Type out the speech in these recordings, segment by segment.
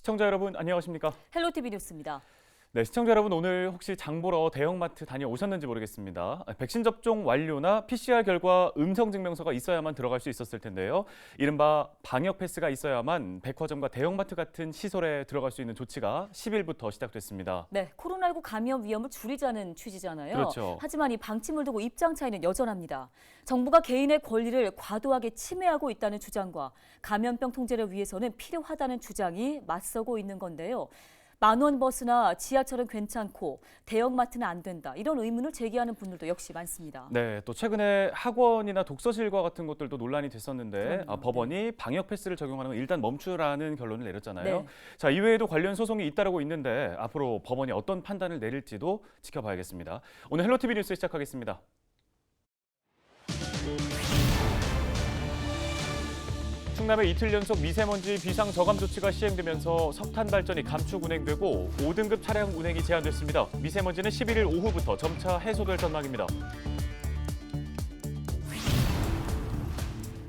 시청자 여러분 안녕하십니까? 헬로티비 뉴스입니다. 네, 시청자 여러분 오늘 혹시 장 보러 대형마트 다녀오셨는지 모르겠습니다. 백신 접종 완료나 PCR 결과 음성 증명서가 있어야만 들어갈 수 있었을 텐데요. 이른바 방역 패스가 있어야만 백화점과 대형마트 같은 시설에 들어갈 수 있는 조치가 10일부터 시작됐습니다. 네, 코로나19 감염 위험을 줄이자는 취지잖아요. 그렇죠. 하지만 이 방침을 두고 입장 차이는 여전합니다. 정부가 개인의 권리를 과도하게 침해하고 있다는 주장과 감염병 통제를 위해서는 필요하다는 주장이 맞서고 있는 건데요. 만원 버스나 지하철은 괜찮고 대형마트는 안 된다. 이런 의문을 제기하는 분들도 역시 많습니다. 네, 또 최근에 학원이나 독서실과 같은 것들도 논란이 됐었는데 그럼요. 법원이 방역 패스를 적용하는 건 일단 멈추라는 결론을 내렸잖아요. 네. 자, 이외에도 관련 소송이 잇따르고 있는데 앞으로 법원이 어떤 판단을 내릴지도 지켜봐야겠습니다. 오늘 헬로티비 뉴스 시작하겠습니다. 충남에 이틀 연속 미세먼지 비상 저감 조치가 시행되면서 석탄 발전이 감축 운행되고 5등급 차량 운행이 제한됐습니다. 미세먼지는 11일 오후부터 점차 해소될 전망입니다.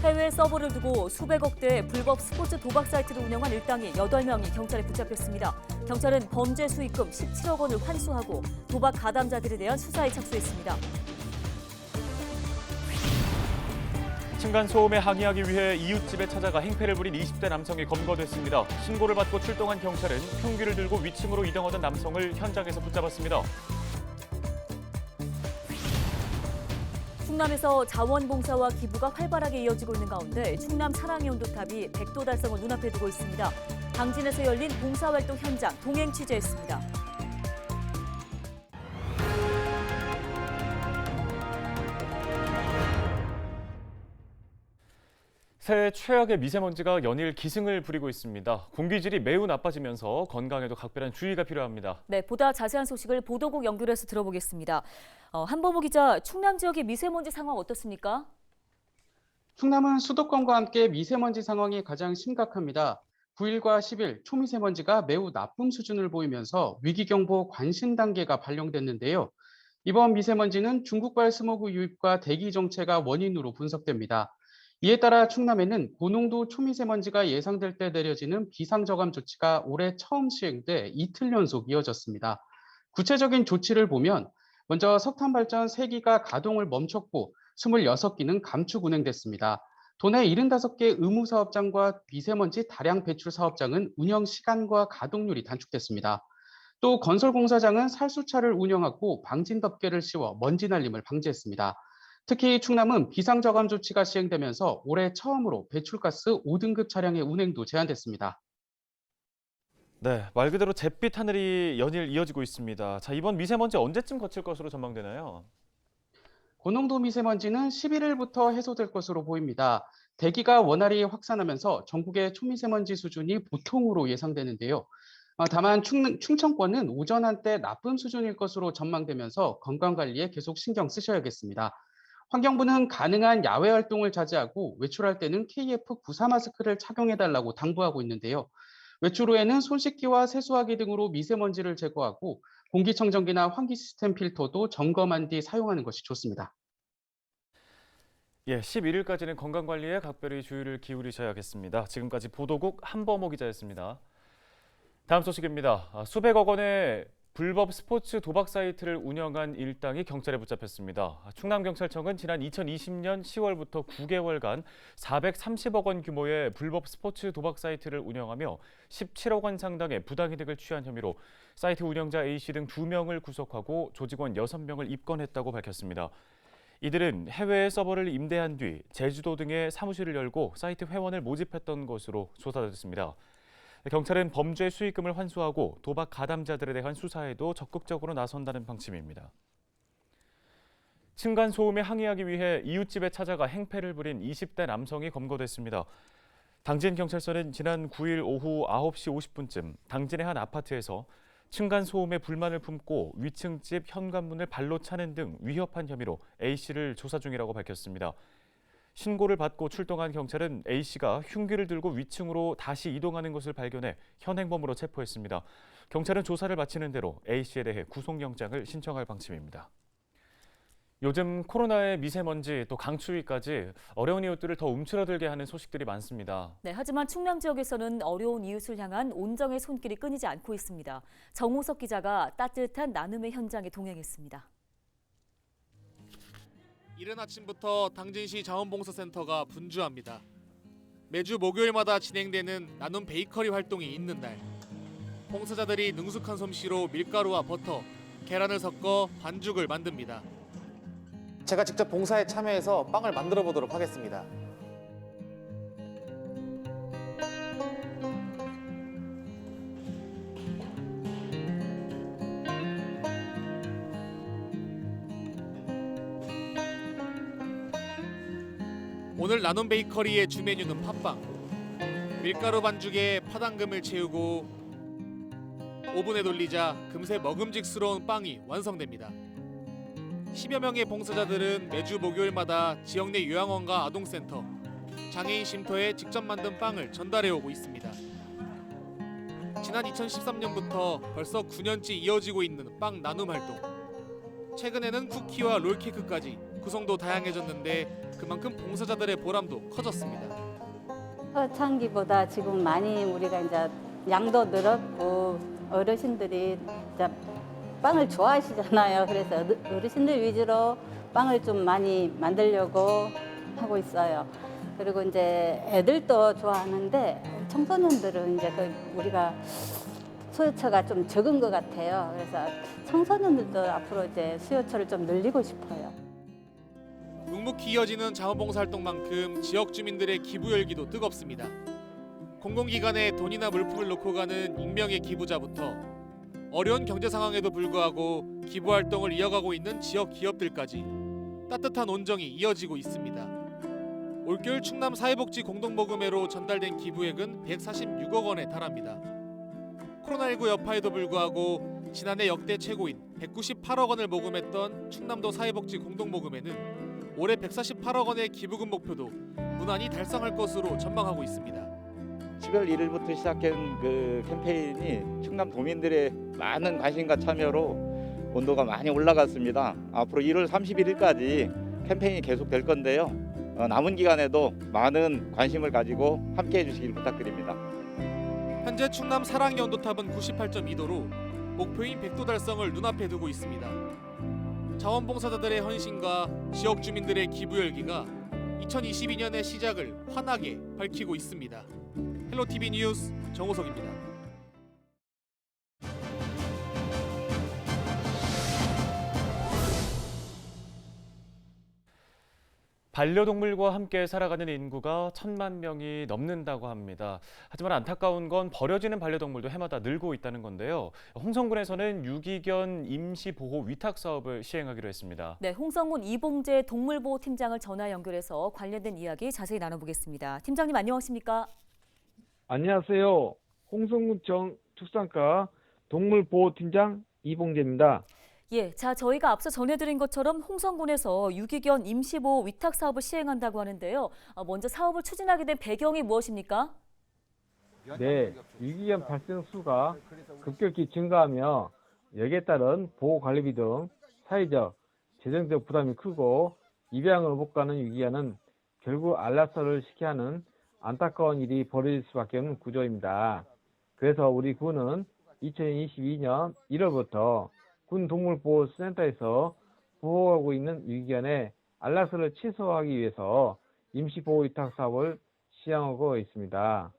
해외 서버를 두고 수백억 대의 불법 스포츠 도박 사이트를 운영한 일당이 8명이 경찰에 붙잡혔습니다. 경찰은 범죄 수익금 17억 원을 환수하고 도박 가담자들에 대한 수사에 착수했습니다. 층간소음에 항의하기 위해 이웃집에 찾아가 행패를 부린 20대 남성이 검거됐습니다. 신고를 받고 출동한 경찰은 흉기를 들고 위층으로 이동하던 남성을 현장에서 붙잡았습니다. 충남에서 자원봉사와 기부가 활발하게 이어지고 있는 가운데 충남 사랑의 온도탑이 100도 달성을 눈앞에 두고 있습니다. 당진에서 열린 봉사활동 현장 동행 취재했습니다. 새해 최악의 미세먼지가 연일 기승을 부리고 있습니다. 공기질이 매우 나빠지면서 건강에도 각별한 주의가 필요합니다. 네, 보다 자세한 소식을 보도국 연결해서 들어보겠습니다. 한범호 기자, 충남 지역의 미세먼지 상황 어떻습니까? 충남은 수도권과 함께 미세먼지 상황이 가장 심각합니다. 9일과 10일 초미세먼지가 매우 나쁨 수준을 보이면서 위기경보 관신 단계가 발령됐는데요. 이번 미세먼지는 중국발 스모그 유입과 대기 정체가 원인으로 분석됩니다. 이에 따라 충남에는 고농도 초미세먼지가 예상될 때 내려지는 비상저감 조치가 올해 처음 시행돼 이틀 연속 이어졌습니다. 구체적인 조치를 보면 먼저 석탄 발전 3기가 가동을 멈췄고 26기는 감축 운행됐습니다. 도내 75개 의무 사업장과 미세먼지 다량 배출 사업장은 운영 시간과 가동률이 단축됐습니다. 또 건설공사장은 살수차를 운영하고 방진 덮개를 씌워 먼지 날림을 방지했습니다. 특히 충남은 비상저감 조치가 시행되면서 올해 처음으로 배출가스 5등급 차량의 운행도 제한됐습니다. 네, 말 그대로 잿빛 하늘이 연일 이어지고 있습니다. 자, 이번 미세먼지 언제쯤 거칠 것으로 전망되나요? 고농도 미세먼지는 11일부터 해소될 것으로 보입니다. 대기가 원활히 확산하면서 전국의 초미세먼지 수준이 보통으로 예상되는데요. 다만 충청권은 오전 한때 나쁨 수준일 것으로 전망되면서 건강관리에 계속 신경 쓰셔야겠습니다. 환경부는 가능한 야외 활동을 자제하고 외출할 때는 KF94 마스크를 착용해달라고 당부하고 있는데요. 외출 후에는 손 씻기와 세수하기 등으로 미세먼지를 제거하고 공기청정기나 환기 시스템 필터도 점검한 뒤 사용하는 것이 좋습니다. 예, 11일까지는 건강관리에 각별히 주의를 기울이셔야겠습니다. 지금까지 보도국 한범호 기자였습니다. 다음 소식입니다. 수백억 원의 불법 스포츠 도박 사이트를 운영한 일당이 경찰에 붙잡혔습니다. 충남경찰청은 지난 2020년 10월부터 9개월간 430억 원 규모의 불법 스포츠 도박 사이트를 운영하며 17억 원 상당의 부당이득을 취한 혐의로 사이트 운영자 A씨 등 2명을 구속하고 조직원 6명을 입건했다고 밝혔습니다. 이들은 해외에 서버를 임대한 뒤 제주도 등의 사무실을 열고 사이트 회원을 모집했던 것으로 조사됐습니다. 경찰은 범죄 수익금을 환수하고 도박 가담자들에 대한 수사에도 적극적으로 나선다는 방침입니다. 층간소음에 항의하기 위해 이웃집에 찾아가 행패를 부린 20대 남성이 검거됐습니다. 당진경찰서는 지난 9일 오후 9시 50분쯤 당진의 한 아파트에서 층간소음에 불만을 품고 위층집 현관문을 발로 차는 등 위협한 혐의로 A씨를 조사 중이라고 밝혔습니다. 신고를 받고 출동한 경찰은 A씨가 흉기를 들고 위층으로 다시 이동하는 것을 발견해 현행범으로 체포했습니다. 경찰은 조사를 마치는 대로 A씨에 대해 구속영장을 신청할 방침입니다. 요즘 코로나의 미세먼지 또 강추위까지 어려운 이웃들을 더 움츠러들게 하는 소식들이 많습니다. 네, 하지만 충남 지역에서는 어려운 이웃을 향한 온정의 손길이 끊이지 않고 있습니다. 정우석 기자가 따뜻한 나눔의 현장에 동행했습니다. 이른 아침부터 당진시 자원봉사센터가 분주합니다. 매주 목요일마다 진행되는 나눔 베이커리 활동이 있는 날. 봉사자들이 능숙한 솜씨로 밀가루와 버터, 계란을 섞어 반죽을 만듭니다. 제가 직접 봉사에 참여해서 빵을 만들어 보도록 하겠습니다. 오늘 나눔 베이커리의 주 메뉴는 팥빵. 밀가루 반죽에 파당금을 채우고 오븐에 돌리자 금세 먹음직스러운 빵이 완성됩니다. 10여 명의 봉사자들은 매주 목요일마다 지역 내 요양원과 아동센터, 장애인 쉼터에 직접 만든 빵을 전달해 오고 있습니다. 지난 2013년부터 벌써 9년째 이어지고 있는 빵 나눔 활동. 최근에는 쿠키와 롤케이크까지 구성도 다양해졌는데 그만큼 봉사자들의 보람도 커졌습니다. 초창기보다 지금 많이 우리가 이제 양도 늘었고 어르신들이 이제 빵을 좋아하시잖아요. 그래서 어르신들 위주로 빵을 좀 많이 만들려고 하고 있어요. 그리고 이제 애들도 좋아하는데 청소년들은 이제 우리가 수요처가 좀 적은 것 같아요. 그래서 청소년들도 앞으로 이제 수요처를 좀 늘리고 싶어요. 묵묵히 이어지는 자원봉사 활동만큼 지역 주민들의 기부 열기도 뜨겁습니다. 공공기관에 돈이나 물품을 놓고 가는 익명의 기부자부터 어려운 경제 상황에도 불구하고 기부 활동을 이어가고 있는 지역 기업들까지 따뜻한 온정이 이어지고 있습니다. 올겨울 충남 사회복지 공동모금회로 전달된 기부액은 146억 원에 달합니다. 코로나19 여파에도 불구하고 지난해 역대 최고인 198억 원을 모금했던 충남도 사회복지 공동모금회는 올해 148억 원의 기부금 목표도 무난히 달성할 것으로 전망하고 있습니다. 10월 1일부터 시작한 그 캠페인이 충남 도민들의 많은 관심과 참여로 온도가 많이 올라갔습니다. 앞으로 1월 31일까지 캠페인이 계속될 건데요. 남은 기간에도 많은 관심을 가지고 함께해 주시길 부탁드립니다. 현재 충남 사랑의 온도탑은 98.2도로 목표인 100도 달성을 눈앞에 두고 있습니다. 자원봉사자들의 헌신과 지역 주민들의 기부 열기가 2022년의 시작을 환하게 밝히고 있습니다. 헬로티비 뉴스 정우석입니다. 반려동물과 함께 살아가는 인구가 1,000만 명이 넘는다고 합니다. 하지만 안타까운 건 버려지는 반려동물도 해마다 늘고 있다는 건데요. 홍성군에서는 유기견 임시보호 위탁 사업을 시행하기로 했습니다. 네, 홍성군 이봉재 동물보호팀장을 전화 연결해서 관련된 이야기 자세히 나눠보겠습니다. 팀장님 안녕하십니까? 안녕하세요. 홍성군청 축산과 동물보호팀장 이봉재입니다. 예, 자 저희가 앞서 전해드린 것처럼 홍성군에서 유기견 임시보호 위탁 사업을 시행한다고 하는데요. 먼저 사업을 추진하게 된 배경이 무엇입니까? 네, 유기견 발생 수가 급격히 증가하며 여기에 따른 보호관리비 등 사회적, 재정적 부담이 크고 입양을 못 가는 유기견은 결국 안락사를 시켜야 하는 안타까운 일이 벌어질 수밖에 없는 구조입니다. 그래서 우리 군은 2022년 1월부터 군 동물보호센터에서 보호하고 있는 유기견의 안락사를 최소화하기 위해서 임시보호 위탁 사업을 시행하고 있습니다.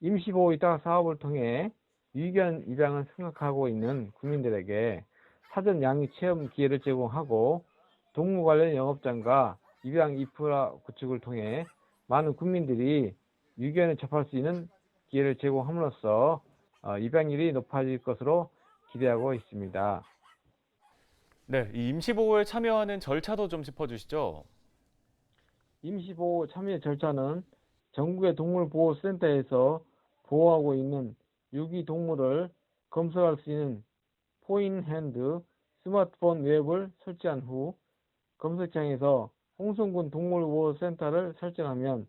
임시보호 위탁 사업을 통해 유기견 입양을 생각하고 있는 국민들에게 사전 양육 체험 기회를 제공하고 동물 관련 영업장과 입양 인프라 구축을 통해 많은 국민들이 유기견에 접할 수 있는 기회를 제공함으로써 입양률이 높아질 것으로 기대하고 있습니다. 네, 이 임시보호에 참여하는 절차도 좀 짚어주시죠. 임시보호 참여 절차는 전국의 동물보호센터에서 보호하고 있는 유기동물을 검색할 수 있는 포인핸드 스마트폰 웹을 설치한 후 검색창에서 홍성군 동물보호센터를 설정하면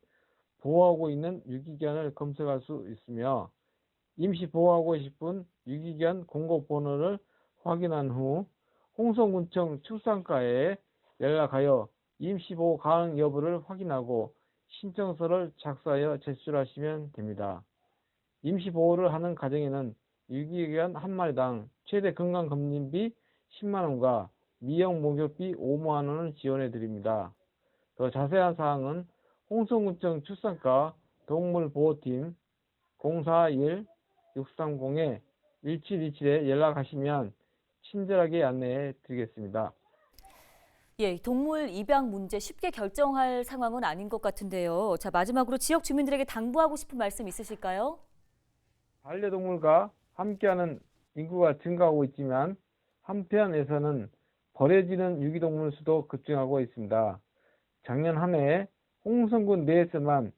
보호하고 있는 유기견을 검색할 수 있으며 임시 보호하고 싶은 유기견 공고 번호를 확인한 후 홍성군청 축산과에 연락하여 임시보호 가능 여부를 확인하고 신청서를 작성하여 제출하시면 됩니다. 임시보호를 하는 가정에는 유기견 한 마리당 최대 건강검진비 10만 원과 미용 목욕비 5만 원을 지원해 드립니다. 더 자세한 사항은 홍성군청 출산과 동물보호팀 041-630-1727에 연락하시면 친절하게 안내해 드리겠습니다. 예, 동물 입양 문제 쉽게 결정할 상황은 아닌 것 같은데요. 자, 마지막으로 지역 주민들에게 당부하고 싶은 말씀 있으실까요? 반려동물과 함께하는 인구가 증가하고 있지만 한편에서는 버려지는 유기동물 수도 급증하고 있습니다. 작년 한 해 홍성군 내에서만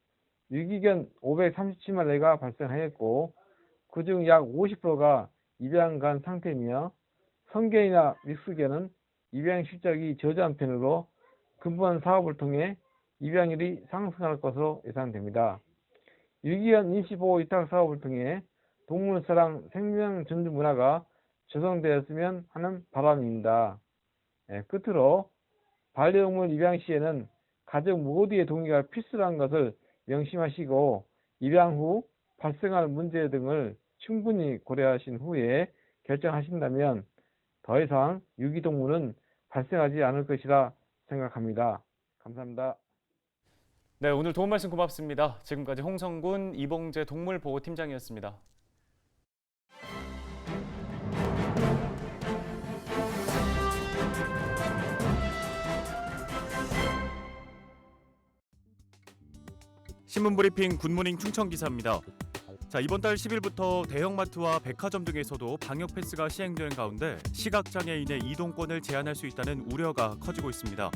유기견 537마리가 발생하였고 그중 약 50%가 입양 간 상태이며 성견이나 믹스견은 입양 실적이 저조한 편으로 근본 사업을 통해 입양률이 상승할 것으로 예상됩니다. 유기견 임시보호 위탁 사업을 통해 동물사랑 생명 존중 문화가 조성되었으면 하는 바람입니다. 끝으로 반려동물 입양 시에는 가족 모두의 동의가 필수라는 것을 명심하시고 입양 후 발생할 문제 등을 충분히 고려하신 후에 결정하신다면 더 이상 유기동물은 발생하지 않을 것이라 생각합니다. 감사합니다. 네, 오늘 도움 말씀 고맙습니다. 지금까지 홍성군 이봉재 동물보호팀장이었습니다. 신문브리핑 굿모닝 충청기사입니다. 자, 이번 달 10일부터 대형마트와 백화점 등에서도 방역 패스가 시행되는 가운데 시각장애인의 이동권을 제한할 수 있다는 우려가 커지고 있습니다.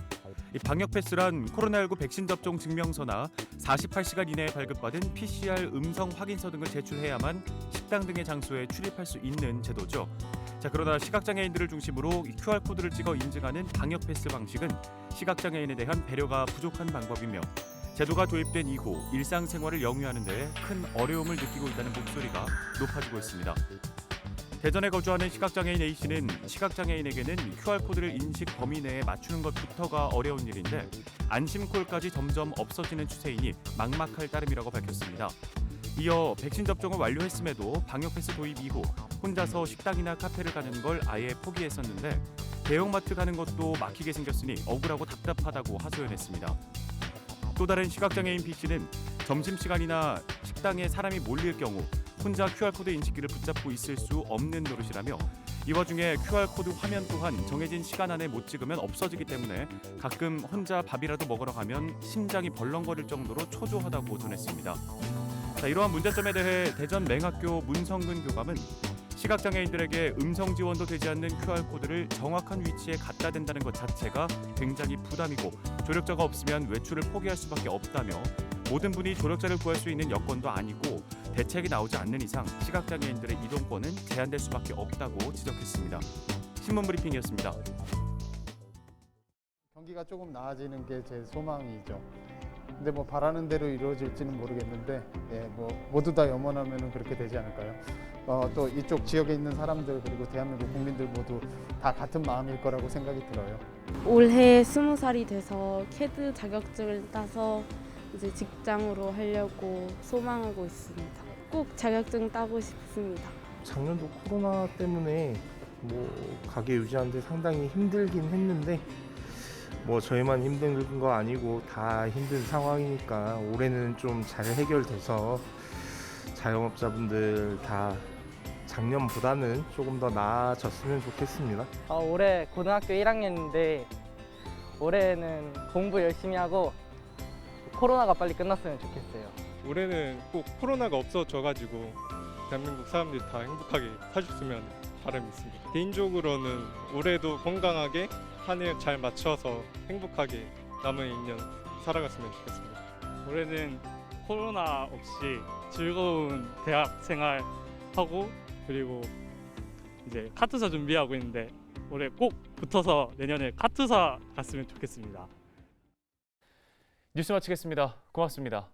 이 방역 패스란 코로나19 백신 접종 증명서나 48시간 이내에 발급받은 PCR 음성 확인서 등을 제출해야만 식당 등의 장소에 출입할 수 있는 제도죠. 자, 그러나 시각장애인들을 중심으로 QR코드를 찍어 인증하는 방역 패스 방식은 시각장애인에 대한 배려가 부족한 방법이며 제도가 도입된 이후 일상생활을 영위하는 데 큰 어려움을 느끼고 있다는 목소리가 높아지고 있습니다. 대전에 거주하는 시각장애인 A씨는 시각장애인에게는 QR코드를 인식 범위 내에 맞추는 것부터가 어려운 일인데 안심콜까지 점점 없어지는 추세이니 막막할 따름이라고 밝혔습니다. 이어 백신 접종을 완료했음에도 방역패스 도입 이후 혼자서 식당이나 카페를 가는 걸 아예 포기했었는데 대형마트 가는 것도 막히게 생겼으니 억울하고 답답하다고 하소연했습니다. 또 다른 시각장애인 B씨는 점심시간이나 식당에 사람이 몰릴 경우 혼자 QR코드 인식기를 붙잡고 있을 수 없는 노릇이라며 이 와중에 QR코드 화면 또한 정해진 시간 안에 못 찍으면 없어지기 때문에 가끔 혼자 밥이라도 먹으러 가면 심장이 벌렁거릴 정도로 초조하다고 전했습니다. 자, 이러한 문제점에 대해 대전 맹학교 문성근 교감은 시각장애인들에게 음성 지원도 되지 않는 QR코드를 정확한 위치에 갖다 댄다는 것 자체가 굉장히 부담이고 조력자가 없으면 외출을 포기할 수밖에 없다며 모든 분이 조력자를 구할 수 있는 여건도 아니고 대책이 나오지 않는 이상 시각장애인들의 이동권은 제한될 수밖에 없다고 지적했습니다. 신문브리핑이었습니다. 경기가 조금 나아지는 게 제 소망이죠. 근데 뭐 바라는 대로 이루어질지는 모르겠는데 뭐 모두 다 염원하면 그렇게 되지 않을까요? 또 이쪽 지역에 있는 사람들 그리고 대한민국 국민들 모두 다 같은 마음일 거라고 생각이 들어요. 올해 20살이 돼서 캐드 자격증을 따서 이제 직장으로 하려고 소망하고 있습니다. 꼭 자격증 따고 싶습니다. 작년도 코로나 때문에 뭐 가게 유지하는데 상당히 힘들긴 했는데 뭐 저희만 힘든 거 아니고 다 힘든 상황이니까 올해는 좀 잘 해결돼서 자영업자분들 다 작년보다는 조금 더 나아졌으면 좋겠습니다. 올해 고등학교 1학년인데 올해는 공부 열심히 하고 코로나가 빨리 끝났으면 좋겠어요. 올해는 꼭 코로나가 없어져가지고 대한민국 사람들이 다 행복하게 사셨으면 바람이 있습니다. 개인적으로는 올해도 건강하게 한 해 잘 맞춰서 행복하게 남은 2년 살아갔으면 좋겠습니다. 올해는 코로나 없이 즐거운 대학 생활 하고 그리고 이제 카투사 준비하고 있는데 올해 꼭 붙어서 내년에 카투사 갔으면 좋겠습니다. 뉴스 마치겠습니다. 고맙습니다.